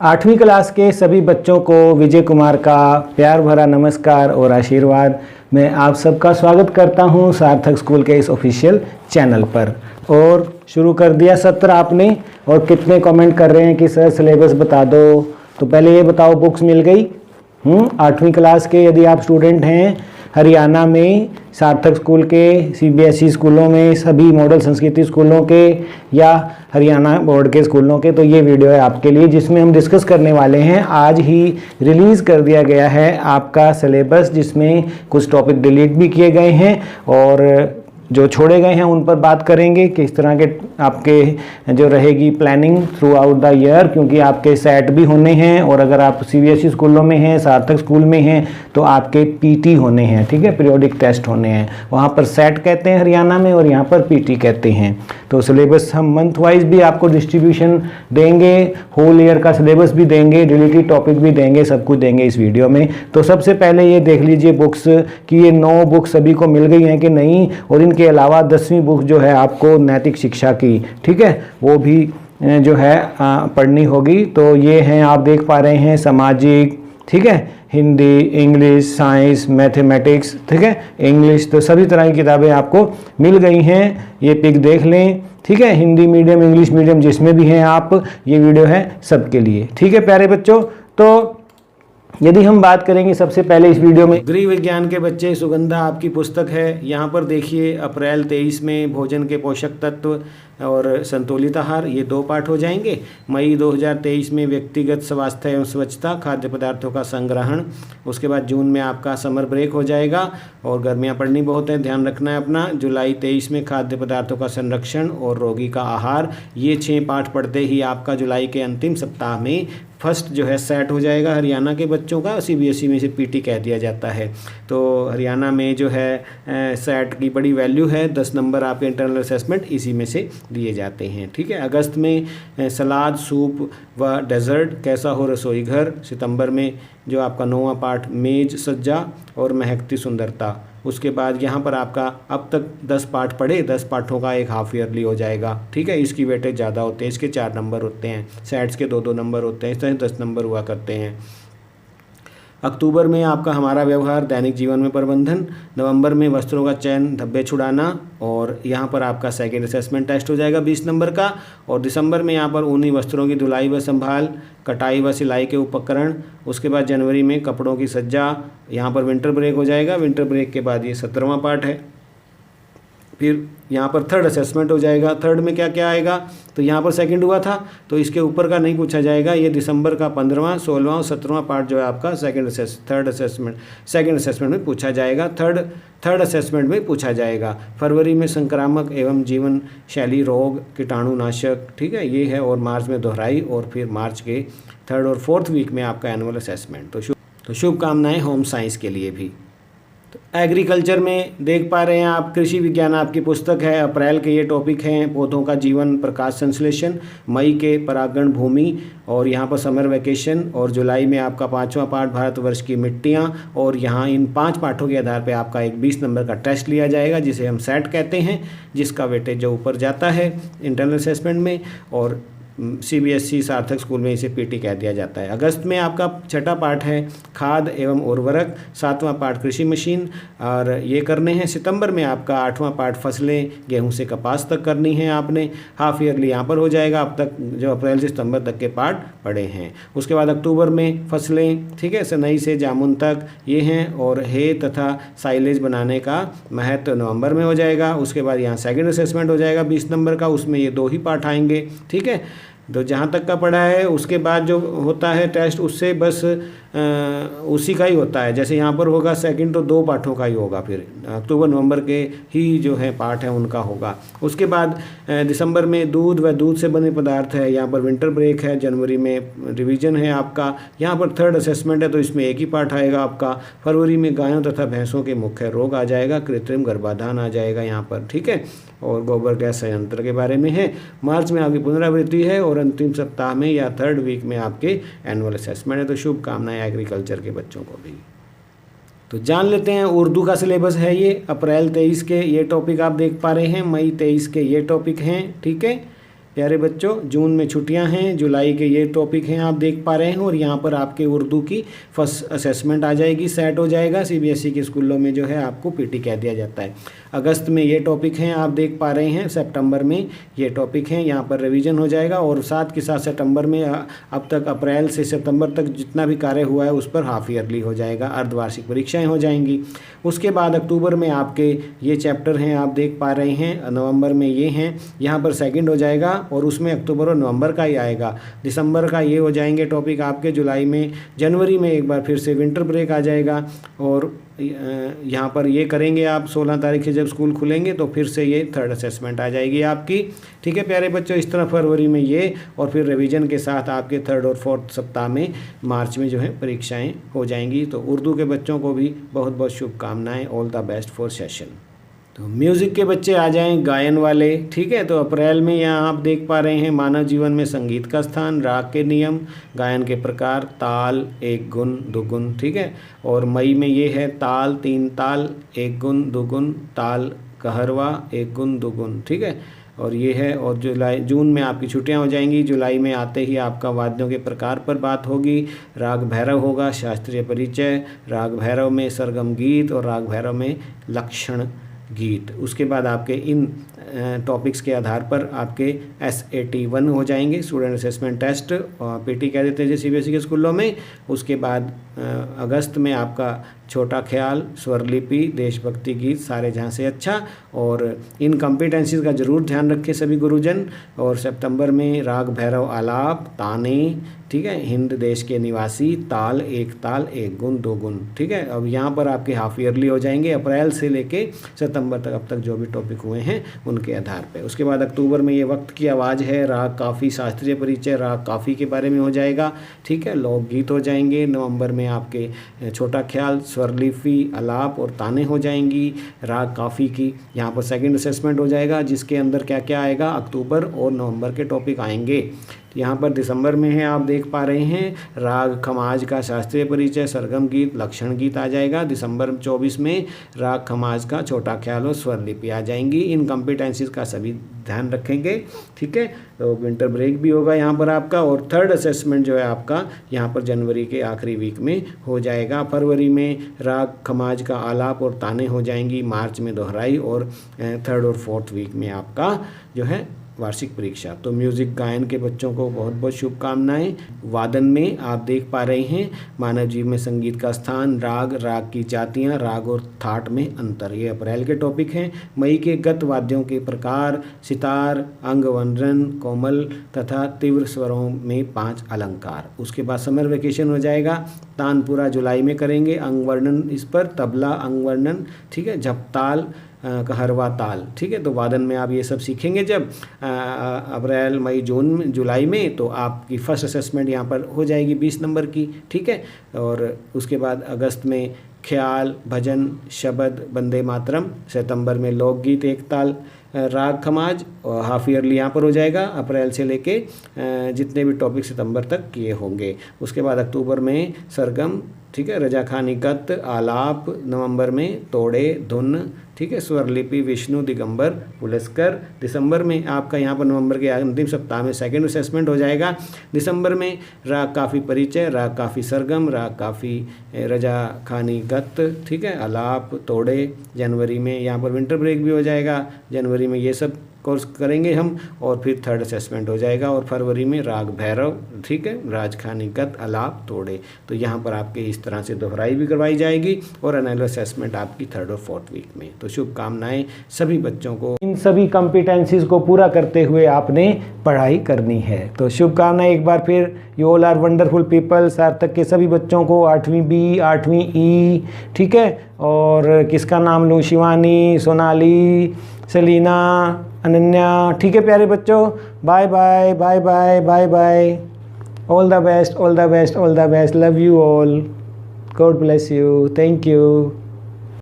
8वीं क्लास के सभी बच्चों को विजय कुमार का प्यार भरा नमस्कार और आशीर्वाद। मैं आप सबका स्वागत करता हूं सार्थक स्कूल के इस ऑफिशियल चैनल पर। और शुरू कर दिया सत्र आपने, और कितने कमेंट कर रहे हैं कि सर सिलेबस बता दो। तो पहले ये बताओ, बुक्स मिल गई? 8वीं क्लास के यदि आप स्टूडेंट हैं हरियाणा में सार्थक स्कूल के, सीबीएसई स्कूलों में, सभी मॉडल संस्कृति स्कूलों के या हरियाणा बोर्ड के स्कूलों के, तो ये वीडियो है आपके लिए, जिसमें हम डिस्कस करने वाले हैं। आज ही रिलीज़ कर दिया गया है आपका सिलेबस, जिसमें कुछ टॉपिक डिलीट भी किए गए हैं और जो छोड़े गए हैं उन पर बात करेंगे। किस तरह के आपके जो रहेगी planning through out the year, क्योंकि आपके सेट भी होने हैं, और अगर आप सीबीएसई स्कूलों में हैं, सार्थक स्कूल में हैं, तो आपके पीटी होने हैं, ठीक है, पीरियोडिक टेस्ट होने हैं। वहाँ पर सेट कहते हैं हरियाणा में, और यहाँ पर पीटी कहते हैं। तो सिलेबस हम मंथ वाइज भी आपको डिस्ट्रीब्यूशन देंगे, होल ईयर का सिलेबस भी देंगे, रिलेटेड टॉपिक भी देंगे, सब कुछ देंगे इस वीडियो में। तो सबसे पहले ये देख लीजिए बुक्स कि ये 9 बुक्स सभी को मिल गई हैं कि नहीं, और इनके अलावा 10वीं बुक जो है आपको नैतिक शिक्षा की, ठीक है, वो भी जो है पढ़नी होगी। तो ये हैं, आप देख पा रहे हैं, सामाजिक, ठीक है, हिंदी, इंग्लिश, साइंस, मैथमेटिक्स, ठीक है, इंग्लिश, तो सभी तरह की किताबें आपको मिल गई हैं। ये पिक देख लें, ठीक है, हिंदी मीडियम, इंग्लिश मीडियम, जिसमें भी हैं आप, ये वीडियो है सबके लिए, ठीक है प्यारे बच्चों। तो यदि हम बात करेंगे सबसे पहले इस वीडियो में, गृह विज्ञान के बच्चे, सुगंधा आपकी पुस्तक है। यहाँ पर देखिए अप्रैल 23 में भोजन के पोषक तत्व और संतुलित आहार, ये 2 पाठ हो जाएंगे। मई 2023 में व्यक्तिगत स्वास्थ्य एवं स्वच्छता, खाद्य पदार्थों का संग्रहण। उसके बाद जून में आपका समर ब्रेक हो जाएगा, और गर्मियाँ पड़नी बहुत है, ध्यान रखना है अपना। जुलाई 23 में खाद्य पदार्थों का संरक्षण और रोगी का आहार। ये 6 पाठ पढ़ते ही आपका जुलाई के अंतिम सप्ताह में फर्स्ट जो है सेट हो जाएगा हरियाणा के बच्चों का। सीबीएसई में से पीटी कह दिया जाता है। तो हरियाणा में जो है सेट की बड़ी वैल्यू है, 10 नंबर आपके इंटरनल असेसमेंट इसी में से दिए जाते हैं, ठीक है। अगस्त में सलाद, सूप व डेजर्ट, कैसा हो रसोई घर। सितंबर में जो आपका 9वां पाठ मेज सज्जा और महकती सुंदरता। उसके बाद यहाँ पर आपका अब तक 10 पाठ पढ़े, 10 पाठों का एक हाफ ईयरली हो जाएगा, ठीक है। इसकी वेटेज ज़्यादा होते हैं, इसके 4 नंबर होते हैं, सेट्स के 2-2 नंबर होते हैं, इस तरह 10 नंबर हुआ करते हैं। अक्टूबर में आपका हमारा व्यवहार, दैनिक जीवन में प्रबंधन। नवंबर में वस्त्रों का चयन, धब्बे छुड़ाना, और यहाँ पर आपका सेकेंड असेसमेंट टेस्ट हो जाएगा 20 नंबर का। और दिसंबर में यहाँ पर ऊनी वस्त्रों की धुलाई व संभाल, कटाई व सिलाई के उपकरण। उसके बाद जनवरी में कपड़ों की सज्जा, यहाँ पर विंटर ब्रेक हो जाएगा। विंटर ब्रेक के बाद ये 17वां पार्ट है। फिर यहाँ पर थर्ड असेसमेंट हो जाएगा। थर्ड में क्या क्या आएगा, तो यहाँ पर सेकंड हुआ था तो इसके ऊपर का नहीं पूछा जाएगा। ये दिसंबर का 15वां, 16वां और 17वां पार्ट जो है आपका सेकंड असेसमेंट में पूछा जाएगा। थर्ड असेसमेंट में पूछा जाएगा। फरवरी में संक्रामक एवं जीवन शैली रोग, कीटाणुनाशक, ठीक है, ये है। और मार्च में दोहराई, और फिर मार्च के 3rd और 4th वीक में आपका एनुअल असेसमेंट। तो शुभकामनाएं होम साइंस के लिए भी। तो एग्रीकल्चर में देख पा रहे हैं आप, कृषि विज्ञान आपकी पुस्तक है। अप्रैल के ये टॉपिक हैं, पौधों का जीवन, प्रकाश संश्लेषण। मई के परागण, भूमि, और यहाँ पर समर वेकेशन। और जुलाई में आपका 5वां पाठ, भारतवर्ष की मिट्टियाँ। और यहाँ इन 5 पाठों के आधार पे आपका एक 20 नंबर का टेस्ट लिया जाएगा, जिसे हम सेट कहते हैं, जिसका वेटेज जो ऊपर जाता है इंटरनल असेसमेंट में, और सीबीएसई सार्थक स्कूल में इसे पीटी कह दिया जाता है। अगस्त में आपका 6ठा पाठ है खाद एवं उर्वरक, 7वां पाठ कृषि मशीन, और ये करने हैं। सितंबर में आपका 8वां पाठ फसलें, गेहूं से कपास तक करनी है आपने। हाफ ईयरली यहाँ पर हो जाएगा। अब तक जो अप्रैल से सितंबर तक के पाठ पढ़े हैं। उसके बाद अक्टूबर में फसलें, ठीक है, सनई से जामुन तक ये हैं। और हे तथा साइलेज बनाने का महत्व नवंबर में हो जाएगा। उसके बाद यहाँ सेकेंड असेसमेंट हो जाएगा 20 नंबर का, उसमें ये 2 ही पाठ आएंगे, ठीक है। तो जहाँ तक का पढ़ा है, उसके बाद जो होता है टेस्ट, उससे बस उसी का ही होता है। जैसे यहाँ पर होगा सेकंड, तो 2 पाठों का ही होगा। फिर अक्टूबर नवंबर के ही जो है पाठ है उनका होगा। उसके बाद दिसंबर में दूध व दूध से बने पदार्थ है, यहाँ पर विंटर ब्रेक है। जनवरी में रिवीजन है आपका। यहाँ पर 3rd असेसमेंट है, तो इसमें एक ही पाठ आएगा आपका। फरवरी में गायों तथा भैंसों के मुख्य रोग आ जाएगा, कृत्रिम गर्भाधान आ जाएगा यहाँ पर, ठीक है, और गोबर गैस संयंत्र के बारे में है। मार्च में आपकी पुनरावृत्ति है, और अंतिम सप्ताह में या 3rd वीक में आपके एनुअल असेसमेंट है। तो शुभकामनाएं एग्रीकल्चर के बच्चों को भी। तो जान लेते हैं, उर्दू का सिलेबस है ये। अप्रैल 23 के ये टॉपिक आप देख पा रहे हैं, मई 23 के ये टॉपिक हैं, ठीक है। प्यारे बच्चों, जून में छुट्टियां हैं, जुलाई के ये टॉपिक हैं आप देख पा रहे हैं, और यहाँ पर आपके उर्दू की फर्स्ट असेसमेंट आ जाएगी, सेट हो जाएगा। सीबीएसई के स्कूलों में जो है आपको पीटी कह दिया जाता है। अगस्त में ये टॉपिक हैं आप देख पा रहे हैं, सितंबर में ये टॉपिक हैं, यहाँ पर रिवीजन हो जाएगा, और साथ के साथ सितंबर में अब तक अप्रैल से सितंबर तक जितना भी कार्य हुआ है उस पर हाफ ईयरली हो जाएगा, अर्धवार्षिक परीक्षाएँ हो जाएंगी। उसके बाद अक्टूबर में आपके ये चैप्टर हैं आप देख पा रहे हैं, नवंबर में ये हैं, यहाँ पर सेकंड हो जाएगा, और उसमें अक्टूबर और नवंबर का ही आएगा। दिसंबर का ये हो जाएंगे टॉपिक आपके, जुलाई में, जनवरी में एक बार फिर से विंटर ब्रेक आ जाएगा, और यहाँ पर ये करेंगे आप 16 तारीख से जब स्कूल खुलेंगे तो फिर से ये थर्ड असेसमेंट आ जाएगी आपकी। ठीक है प्यारे बच्चों, इस तरह फरवरी में ये, और फिर रिवीजन के साथ आपके थर्ड और फोर्थ सप्ताह में मार्च में जो है परीक्षाएं हो जाएंगी। तो उर्दू के बच्चों को भी बहुत बहुत शुभकामनाएं, all the best for session. तो म्यूज़िक के बच्चे आ जाएं, गायन वाले। ठीक है, तो अप्रैल में यहाँ आप देख पा रहे हैं मानव जीवन में संगीत का स्थान, राग के नियम, गायन के प्रकार, ताल, एक गुण, दो गुण। ठीक है, और मई में ये है ताल, 3 ताल, एक गुण, दो गुण, ताल कहरवा, एक गुण, दो गुण। ठीक है, और ये है, और जून में आपकी छुट्टियां हो जाएंगी। जुलाई में आते ही आपका वाद्यों के प्रकार पर बात होगी। राग भैरव होगा, शास्त्रीय परिचय, राग भैरव में सरगम गीत, और राग भैरव में लक्षण गीत। उसके बाद आपके इन टॉपिक्स के आधार पर आपके SAT-1 हो जाएंगे, स्टूडेंट असेसमेंट टेस्ट, पीटी कह देते हैं सीबीएसई के स्कूलों में। उसके बाद अगस्त में आपका छोटा ख्याल, स्वरलिपि, देशभक्ति गीत, सारे जहाँ से अच्छा, और इन कॉम्पिटेंसीज का जरूर ध्यान रखें सभी गुरुजन। और सितंबर में राग भैरव आलाप, ताने, ठीक है, हिंद देश के निवासी, ताल, एक गुण, दो गुण। ठीक है, अब यहाँ पर आपके हाफ ईयरली हो जाएंगे, अप्रैल से लेके सितंबर तक अब तक जो भी टॉपिक हुए हैं उनके आधार पे। उसके बाद अक्टूबर में ये वक्त की आवाज़ है, राग काफ़ी, शास्त्रीय परिचय, राग काफ़ी के बारे में हो जाएगा। ठीक है, लोकगीत हो जाएंगे। नवंबर में आपके छोटा ख्याल, स्वरलिपि, आलाप और ताने हो जाएंगी। राग काफ़ी की यहाँ पर सेकंड असेसमेंट हो जाएगा, जिसके अंदर क्या क्या आएगा, अक्टूबर और नवंबर के टॉपिक आएंगे। यहाँ पर दिसंबर में है आप देख पा रहे हैं, राग खमाज का शास्त्रीय परिचय, सरगम गीत, लक्षण गीत आ जाएगा। दिसंबर 24 में राग खमाज का छोटा ख्याल और स्वरलिपि आ जाएंगी। इन कॉम्पिटेंसीज का सभी ध्यान रखेंगे। ठीक है, तो विंटर ब्रेक भी होगा यहाँ पर आपका, और थर्ड असेसमेंट जो है आपका यहाँ पर जनवरी के आखिरी वीक में हो जाएगा। फरवरी में राग खमाज का आलाप और ताने हो जाएंगी। मार्च में दोहराई, और थर्ड और फोर्थ वीक में आपका जो है वार्षिक परीक्षा। तो म्यूज़िक गायन के बच्चों को बहुत बहुत शुभकामनाएं। वादन में आप देख पा रहे हैं मानव जीवन में संगीत का स्थान, राग, राग की जातियां, राग और थाट में अंतर, ये अप्रैल के टॉपिक हैं। मई के गत वाद्यों के प्रकार, सितार, अंगवनरन, कोमल तथा तीव्र स्वरों में 5 अलंकार। उसके बाद समर वेकेशन हो जाएगा, तानपुरा जुलाई में करेंगे, अंगवर्णन इस पर, तबला अंगवर्णन, ठीक है, झपताल, कहरवा ताल। ठीक है, तो वादन में आप ये सब सीखेंगे जब अप्रैल, मई, जून, जुलाई में, तो आपकी फर्स्ट असेसमेंट यहाँ पर हो जाएगी 20 नंबर की। ठीक है, और उसके बाद अगस्त में ख्याल, भजन, शब्द, वंदे मातरम। सितंबर में लोकगीत, एक ताल, राग खमाज, और हाफ ईयरली यहाँ पर हो जाएगा, अप्रैल से लेके जितने भी टॉपिक सितंबर तक किए होंगे। उसके बाद अक्टूबर में सरगम, ठीक है, रजा खानी गत, आलाप। नवंबर में तोड़े, धुन, ठीक है, स्वरलिपि, विष्णु, दिगंबर, पुलस्कर। दिसंबर में आपका यहाँ पर नवंबर के अंतिम सप्ताह में सेकंड असेसमेंट हो जाएगा। दिसंबर में राग काफ़ी परिचय, राग काफ़ी सरगम, राग काफ़ी रजा खानी गत, ठीक है, आलाप, तोड़े। जनवरी में यहाँ पर विंटर ब्रेक भी हो जाएगा, जनवरी में ये सब कोर्स करेंगे हम, और फिर थर्ड असेसमेंट हो जाएगा। और फरवरी में राग भैरव, ठीक है, राजखानी गत, आलाप, तोड़े। तो यहाँ पर आपके इस तरह से दोहराई भी करवाई जाएगी, और एनुअल असेसमेंट आपकी थर्ड और फोर्थ वीक में। तो शुभकामनाएं सभी बच्चों को। इन सभी कॉम्पिटेंसीज को पूरा करते हुए आपने पढ़ाई करनी है। तो शुभकामनाएं एक बार फिर, you all are wonderful people. Sarthak के सभी बच्चों को 8वीं बी, 8वीं ई, ठीक है, और किसका नाम लूँ, शिवानी, सोनाली, सेलिना, अनन्या। ठीक है प्यारे बच्चों, bye bye bye bye bye bye, all the best, all the best, all the best, love you all, God bless you, thank you.